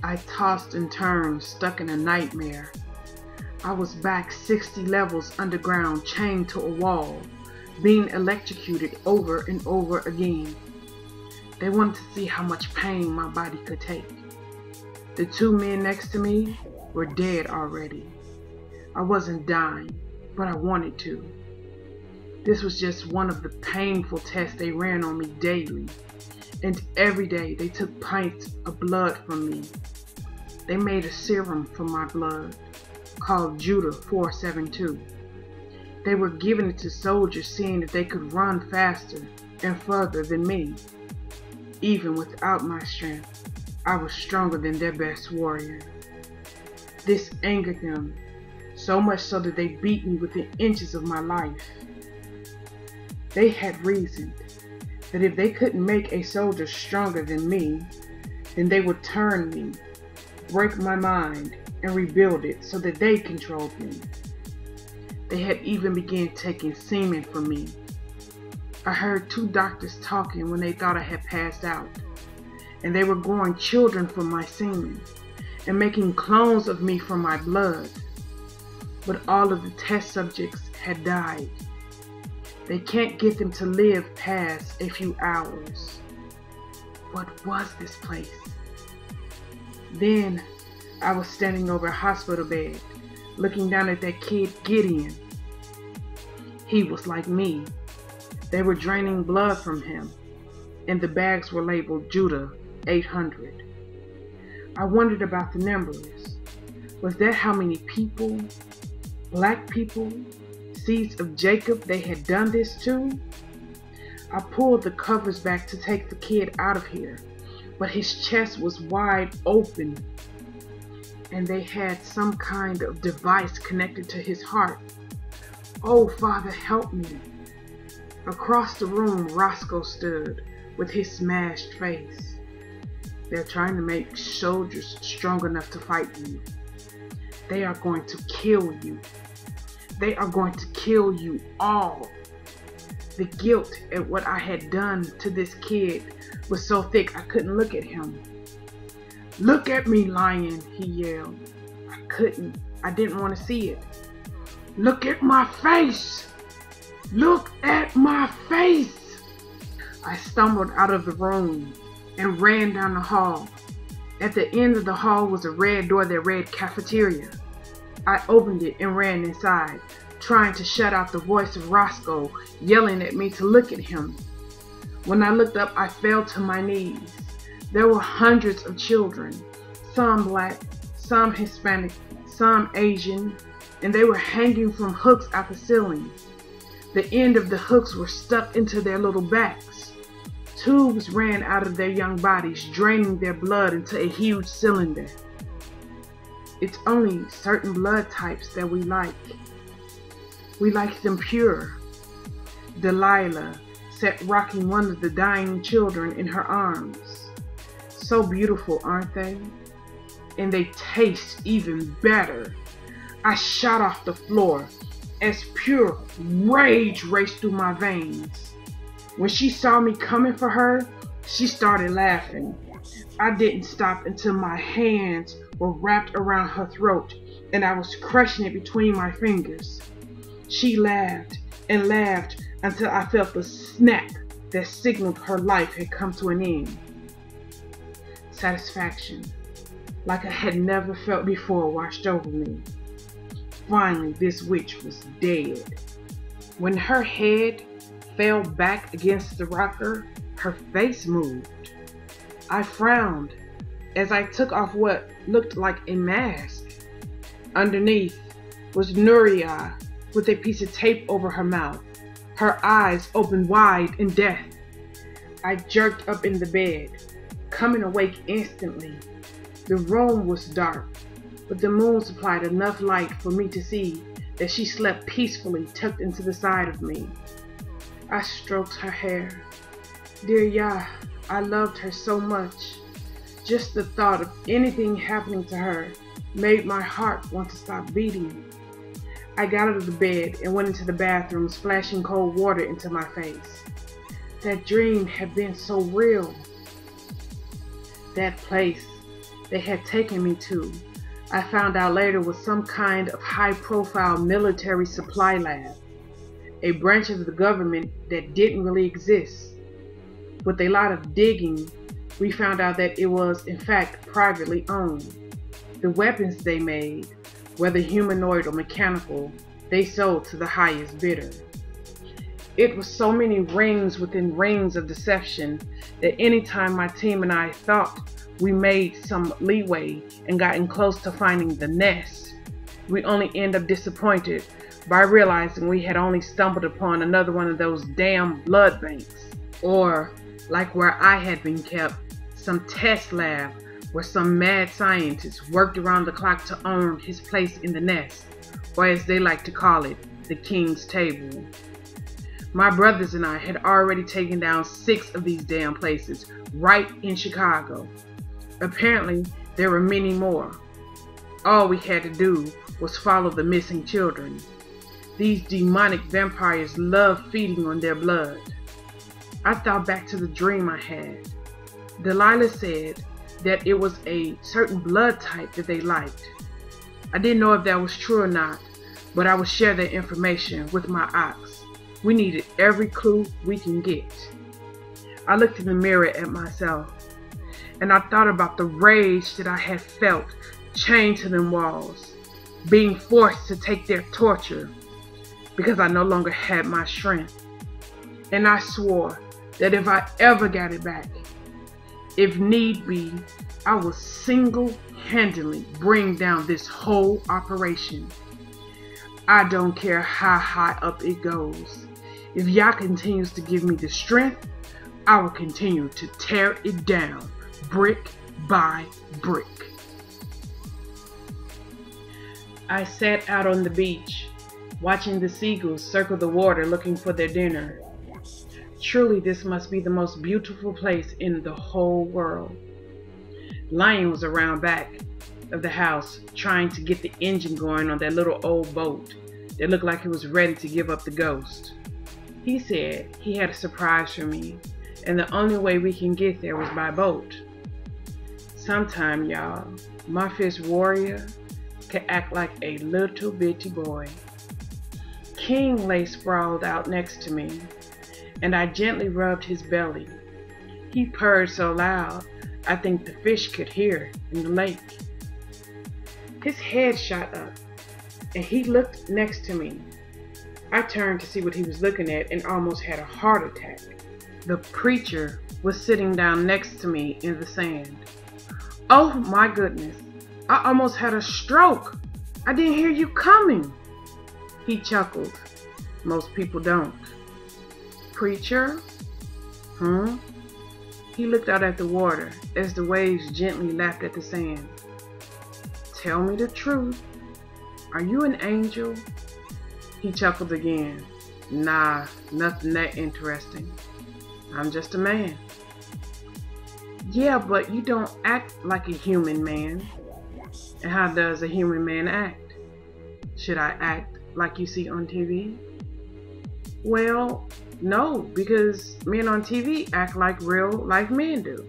I tossed and turned, stuck in a nightmare. I was back 60 levels underground, chained to a wall, being electrocuted over and over again. They wanted to see how much pain my body could take. The two men next to me were dead already. I wasn't dying, but I wanted to. This was just one of the painful tests they ran on me daily. And every day they took pints of blood from me. They made a serum from my blood called Judah 472. They were giving it to soldiers, seeing if they could run faster and further than me. Even without my strength, I was stronger than their best warrior. This angered them, so much so that they beat me within inches of my life. They had reasoned that if they couldn't make a soldier stronger than me, then they would turn me, break my mind, and rebuild it so that they controlled me. They had even begun taking semen from me. I heard two doctors talking when they thought I had passed out, and they were growing children from my semen and making clones of me from my blood. But all of the test subjects had died. They can't get them to live past a few hours. What was this place? Then I was standing over a hospital bed, looking down at that kid Gideon. He was like me. They were draining blood from him, and the bags were labeled Judah 800. I wondered about the numbers. Was that how many people, black people, seeds of Jacob, they had done this to? I pulled the covers back to take the kid out of here, but his chest was wide open, and they had some kind of device connected to his heart. Oh, Father, help me. Across the room, Roscoe stood with his smashed face. They're trying to make soldiers strong enough to fight you. They are going to kill you. They are going to kill you all. The guilt at what I had done to this kid was so thick I couldn't look at him. Look at me, lion, he yelled. I couldn't. I didn't want to see it. Look at my face! Look at my face! I stumbled out of the room and ran down the hall. At the end of the hall was a red door that read cafeteria. I opened it and ran inside, trying to shut out the voice of Roscoe yelling at me to look at him. When I looked up, I fell to my knees. There were hundreds of children, some black, some Hispanic, some Asian, and they were hanging from hooks out the ceiling. The end of the hooks were stuck into their little backs. Tubes ran out of their young bodies, draining their blood into a huge cylinder. It's only certain blood types that we like. We like them pure. Delilah sat rocking one of the dying children in her arms. So beautiful, aren't they? And they taste even better. I shot off the floor as pure rage raced through my veins. When she saw me coming for her, she started laughing. I didn't stop until my hands were wrapped around her throat and I was crushing it between my fingers. She laughed and laughed until I felt the snap that signaled her life had come to an end. Satisfaction, like I had never felt before, washed over me. Finally, this witch was dead. When her head fell back against the rocker, her face moved. I frowned as I took off what looked like a mask. Underneath was Nuria with a piece of tape over her mouth, her eyes open wide in death. I jerked up in the bed, coming awake instantly. The room was dark, but the moon supplied enough light for me to see that she slept peacefully tucked into the side of me. I stroked her hair. Dear Yah, I loved her so much. Just the thought of anything happening to her made my heart want to stop beating. I got out of the bed and went into the bathroom, splashing cold water into my face. That dream had been so real. That place, they had taken me to, I found out later, was some kind of high-profile military supply lab, a branch of the government that didn't really exist. With a lot of digging, we found out that it was, in fact, privately owned. The weapons they made, whether humanoid or mechanical, they sold to the highest bidder. It was so many rings within rings of deception that anytime my team and I thought we made some leeway and gotten close to finding the nest, we only end up disappointed by realizing we had only stumbled upon another one of those damn blood banks. Or, like where I had been kept, some test lab where some mad scientist worked around the clock to earn his place in the nest, or as they like to call it, the king's table. My brothers and I had already taken down 6 of these damn places right in Chicago. Apparently, there were many more. All we had to do was follow the missing children. These demonic vampires love feeding on their blood. I thought back to the dream I had. Delilah said that it was a certain blood type that they liked. I didn't know if that was true or not, but I would share that information with my ox. We needed every clue we can get. I looked in the mirror at myself, and I thought about the rage that I had felt chained to them walls, being forced to take their torture because I no longer had my strength. And I swore that if I ever got it back, if need be, I will single-handedly bring down this whole operation. I don't care how high up it goes. If Yah continues to give me the strength, I will continue to tear it down, brick by brick. I sat out on the beach, watching the seagulls circle the water looking for their dinner. Truly, this must be the most beautiful place in the whole world. Lion was around back of the house trying to get the engine going on that little old boat that looked like it was ready to give up the ghost. He said he had a surprise for me, and the only way we can get there was by boat. Sometime, y'all, my fist warrior could act like a little bitty boy. King lay sprawled out next to me, and I gently rubbed his belly. He purred so loud, I think the fish could hear in the lake. His head shot up, and he looked next to me. I turned to see what he was looking at and almost had a heart attack. The preacher was sitting down next to me in the sand. Oh my goodness, I almost had a stroke. I didn't hear you coming. He chuckled. Most people don't. Preacher? He looked out at the water as the waves gently lapped at the sand. Tell me the truth. Are you an angel? He chuckled again. Nah, nothing that interesting. I'm just a man. Yeah, but you don't act like a human man. And how does a human man act? Should I act like you see on TV? Well, no, because men on TV act like real life men do.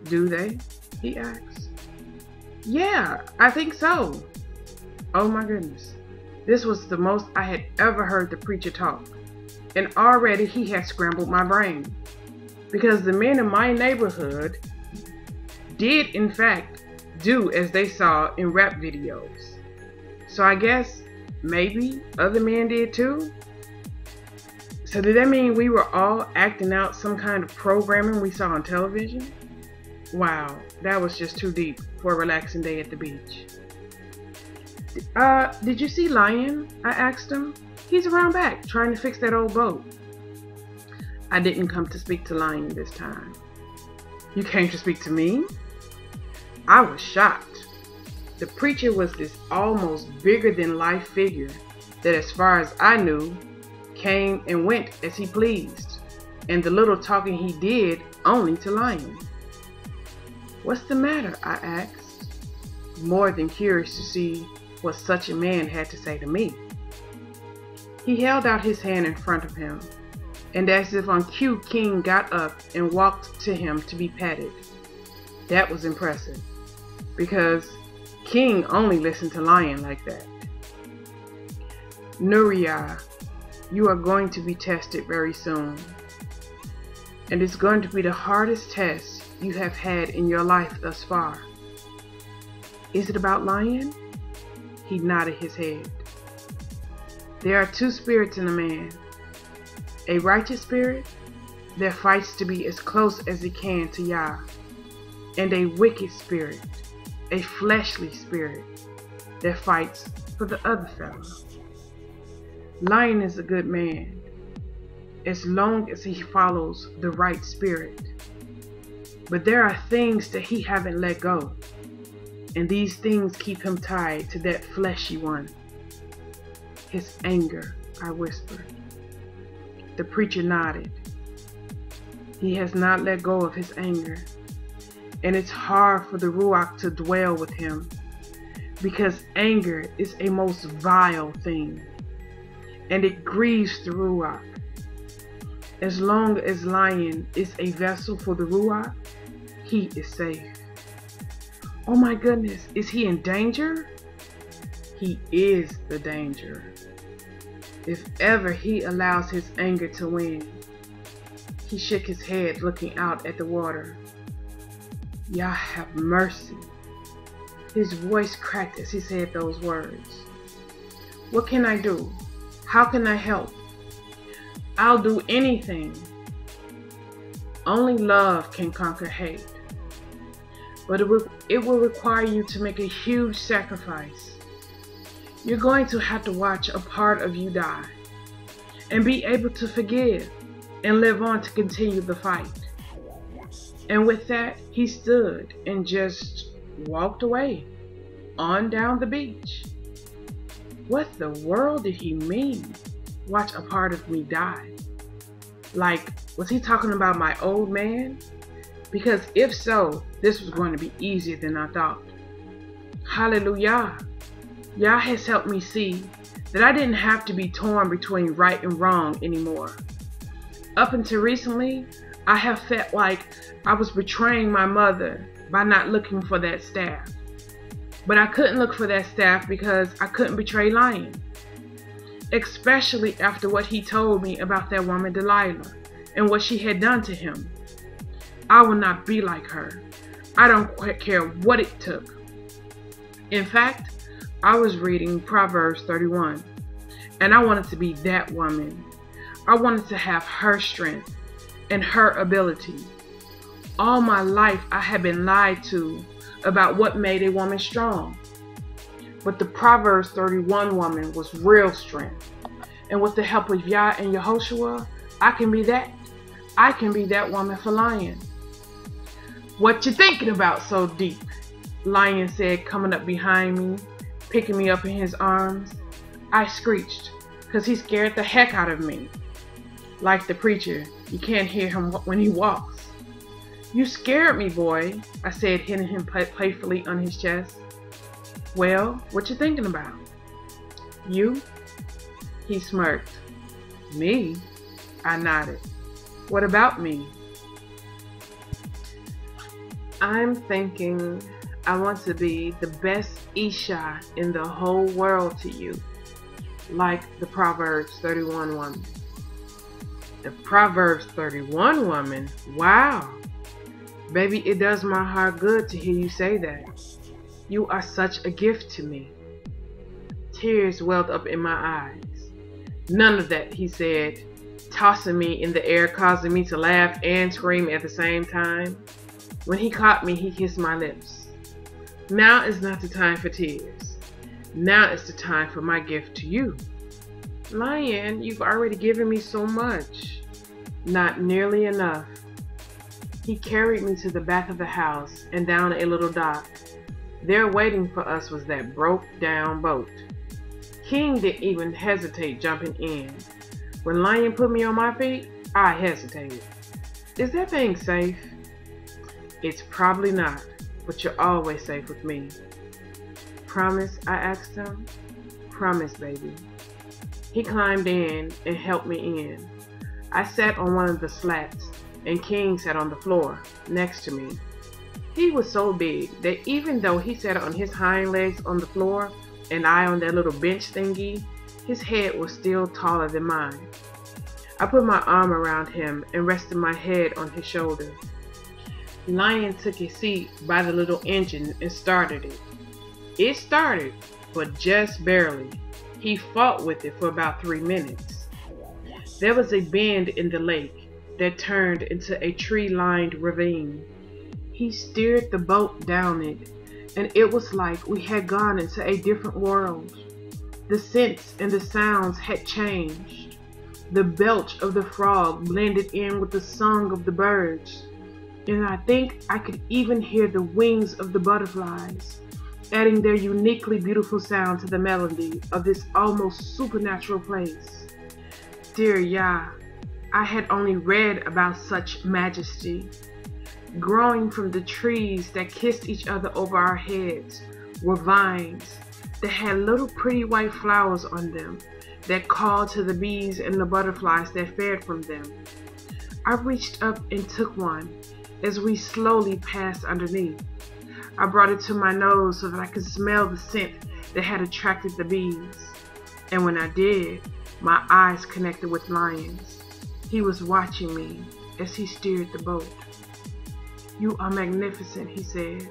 Do they? He asked. Yeah, I think so. Oh my goodness. This was the most I had ever heard the preacher talk. And already he had scrambled my brain. Because the men in my neighborhood did in fact do as they saw in rap videos. So I guess maybe other men did too? So did that mean we were all acting out some kind of programming we saw on television? Wow, that was just too deep for a relaxing day at the beach. Did you see Lion? I asked him. He's around back, trying to fix that old boat. I didn't come to speak to Lion this time. You came to speak to me? I was shocked. The preacher was this almost bigger than life figure that, as far as I knew, came and went as he pleased, and the little talking he did only to Lion. What's the matter? I asked, more than curious to see what such a man had to say to me. He held out his hand in front of him, and as if on cue, King got up and walked to him to be patted. That was impressive. because King only listened to Lion like that. Nuria, you are going to be tested very soon. And it's going to be the hardest test you have had in your life thus far. Is it about Lion? He nodded his head. There are two spirits in a man. A righteous spirit that fights to be as close as he can to Yah, and a wicked spirit, a fleshly spirit that fights for the other fellow. Lion is a good man as long as he follows the right spirit. But there are things that he haven't let go, and these things keep him tied to that fleshy one. His anger, I whispered. The preacher nodded. He has not let go of his anger, and it's hard for the Ruach to dwell with him, because anger is a most vile thing, and it grieves the Ruach. As long as Lion is a vessel for the Ruach, he is safe. Oh my goodness, is he in danger? He is the danger. If ever he allows his anger to win. He shook his head, looking out at the water. Yah have mercy. His voice cracked as he said those words. What can I do? How can I help? I'll do anything. Only love can conquer hate. But it will require you to make a huge sacrifice. You're going to have to watch a part of you die and be able to forgive and live on to continue the fight. And with that, he stood and just walked away on down the beach. What the world did he mean? Watch a part of me die. Like, was he talking about my old man? Because if so, this was going to be easier than I thought. Hallelujah. Yah has helped me see that I didn't have to be torn between right and wrong anymore. Up until recently, I have felt like I was betraying my mother by not looking for that staff. But I couldn't look for that staff because I couldn't betray Lion. Especially after what he told me about that woman Delilah and what she had done to him. I will not be like her. I don't care what it took. In fact, I was reading Proverbs 31, and I wanted to be that woman. I wanted to have her strength and her ability. All my life I had been lied to about what made a woman strong. But the Proverbs 31 woman was real strength. And with the help of Yah and Yehoshua, I can be that. I can be that woman for Lion. What you thinking about so deep? Lion said, coming up behind me, picking me up in his arms. I screeched, because he scared the heck out of me. Like the preacher, you can't hear him when he walks. You scared me, boy, I said, hitting him playfully on his chest. Well, what you thinking about? You? He smirked. Me? I nodded. What about me? I'm thinking I want to be the best Isha in the whole world to you, like the Proverbs 31 woman. The Proverbs 31 woman? Wow! Baby, it does my heart good to hear you say that. You are such a gift to me. Tears welled up in my eyes. None of that, he said, tossing me in the air, causing me to laugh and scream at the same time. When he caught me, he kissed my lips. Now is not the time for tears. Now is the time for my gift to you. Lion, you've already given me so much. Not nearly enough. He carried me to the back of the house and down a little dock. There waiting for us was that broke down boat. King didn't even hesitate jumping in. When Lion put me on my feet, I hesitated. Is that thing safe? It's probably not, but you're always safe with me. Promise? I asked him. Promise, baby. He climbed in and helped me in. I sat on one of the slats, and King sat on the floor next to me. He was so big that even though he sat on his hind legs on the floor and I on that little bench thingy, his head was still taller than mine. I put my arm around him and rested my head on his shoulder. Lion took his seat by the little engine and started it. It started, but just barely. He fought with it for about 3 minutes. There was a bend in the lake that turned into a tree-lined ravine. He steered the boat down it, and it was like we had gone into a different world. The scents and the sounds had changed. The belch of the frog blended in with the song of the birds, and I think I could even hear the wings of the butterflies, adding their uniquely beautiful sound to the melody of this almost supernatural place. Dear Yah, I had only read about such majesty. Growing from the trees that kissed each other over our heads were vines that had little pretty white flowers on them that called to the bees and the butterflies that fed from them. I reached up and took one as we slowly passed underneath. I brought it to my nose so that I could smell the scent that had attracted the bees. And when I did, my eyes connected with Lion's. He was watching me as he steered the boat. "You are magnificent," he said.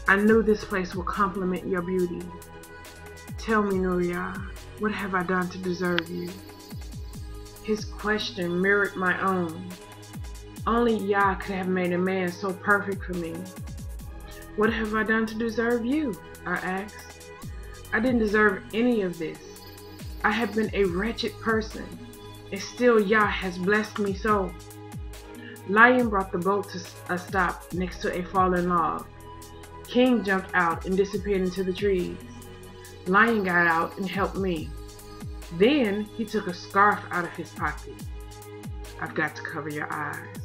"I knew this place would complement your beauty. Tell me, Nuria, what have I done to deserve you?" His question mirrored my own. Only Yah could have made a man so perfect for me. "What have I done to deserve you?" I asked. "I didn't deserve any of this. I have been a wretched person, and still Yah has blessed me so." Lion brought the boat to a stop next to a fallen log. King jumped out and disappeared into the trees. Lion got out and helped me. Then he took a scarf out of his pocket. "I've got to cover your eyes,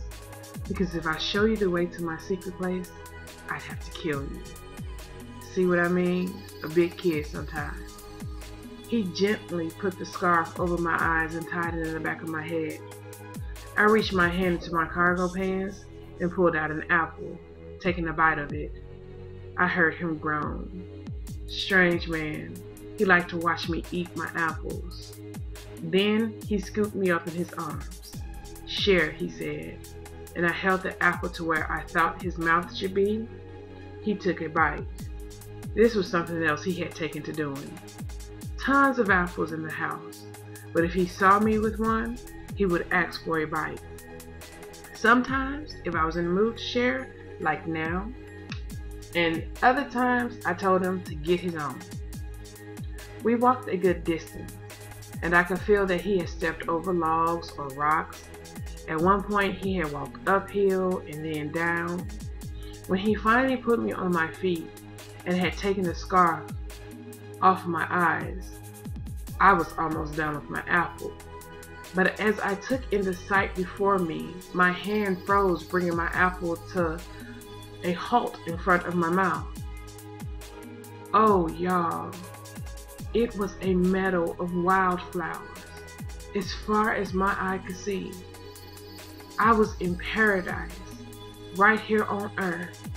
because if I show you the way to my secret place, I'd have to kill you. See what I mean? A big kid sometimes." He gently put the scarf over my eyes and tied it in the back of my head. I reached my hand into my cargo pants and pulled out an apple, taking a bite of it. I heard him groan. Strange man, he liked to watch me eat my apples. Then he scooped me up in his arms. "Share," he said, and I held the apple to where I thought his mouth should be. He took a bite. This was something else he had taken to doing. Tons of apples in the house, but if he saw me with one, he would ask for a bite. Sometimes, if I was in the mood to share, like now, and other times I told him to get his own. We walked a good distance, and I could feel that he had stepped over logs or rocks. At one point, he had walked uphill and then down. When he finally put me on my feet and had taken the scarf off my eyes, I was almost done with my apple. But as I took in the sight before me, my hand froze, bringing my apple to a halt in front of my mouth. Oh, y'all, it was a meadow of wildflowers, as far as my eye could see. I was in paradise, right here on earth.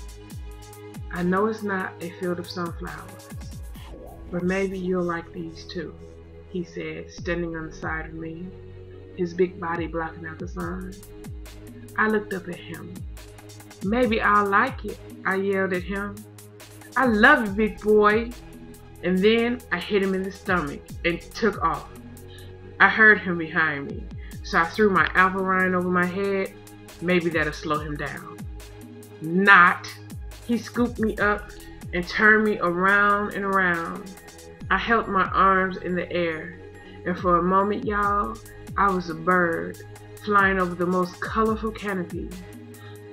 I know it's not a field of sunflowers, but maybe you'll like these too, he said, standing on the side of me, his big body blocking out the sun. I looked up at him. "Maybe I'll like it," I yelled at him. "I love you, big boy." And then I hit him in the stomach and took off. I heard him behind me, so I threw my apple rind over my head. Maybe that'll slow him down. Not. He scooped me up and turned me around and around. I held my arms in the air, and for a moment, y'all, I was a bird flying over the most colorful canopy.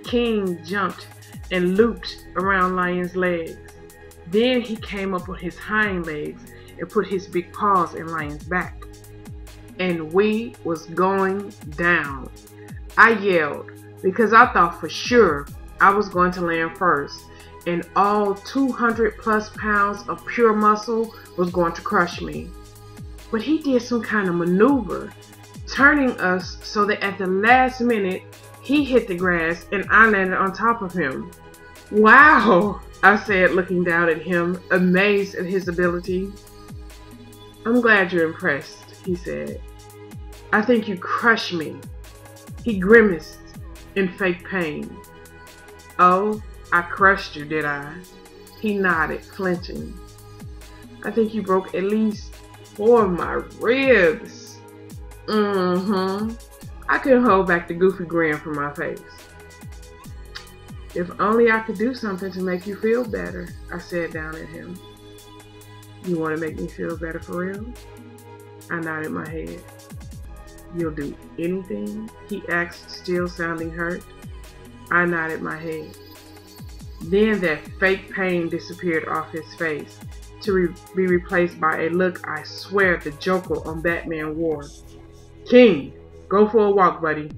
King jumped and looped around Lion's legs. Then he came up on his hind legs and put his big paws in Lion's back. And we was going down. I yelled because I thought for sure I was going to land first, and all 200 plus pounds of pure muscle was going to crush me. But he did some kind of maneuver, turning us so that at the last minute, he hit the grass and I landed on top of him. Wow, I said, looking down at him, amazed at his ability. I'm glad you're impressed, he said. I think you crushed me. He grimaced in fake pain. Oh, I crushed you, did I? He nodded, flinching. I think you broke at least 4 of my ribs. I couldn't hold back the goofy grin from my face. If only I could do something to make you feel better, I said down at him. You want to make me feel better for real? I nodded my head. You'll do anything? He asked, still sounding hurt. I nodded my head. Then that fake pain disappeared off his face, to be replaced by a look I swear the Joker on Batman wore. King, go for a walk, buddy.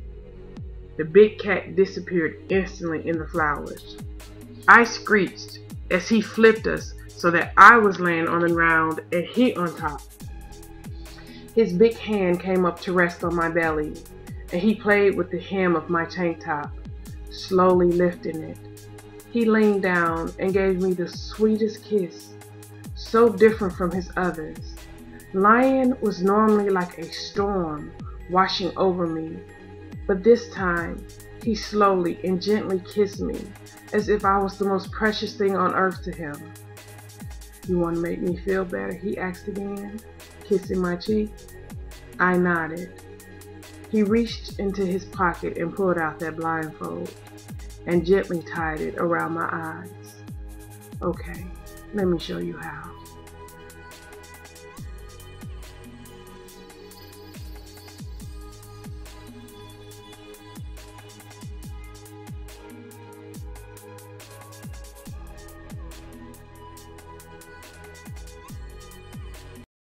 The big cat disappeared instantly in the flowers. I screeched as he flipped us so that I was laying on the ground and he on top. His big hand came up to rest on my belly, and he played with the hem of my tank top, slowly lifting it. He leaned down and gave me the sweetest kiss, so different from his others. Lion was normally like a storm washing over me, but this time he slowly and gently kissed me as if I was the most precious thing on earth to him. You want to make me feel better? He asked again, kissing my cheek. I nodded. He reached into his pocket and pulled out that blindfold and gently tied it around my eyes. Okay, let me show you how.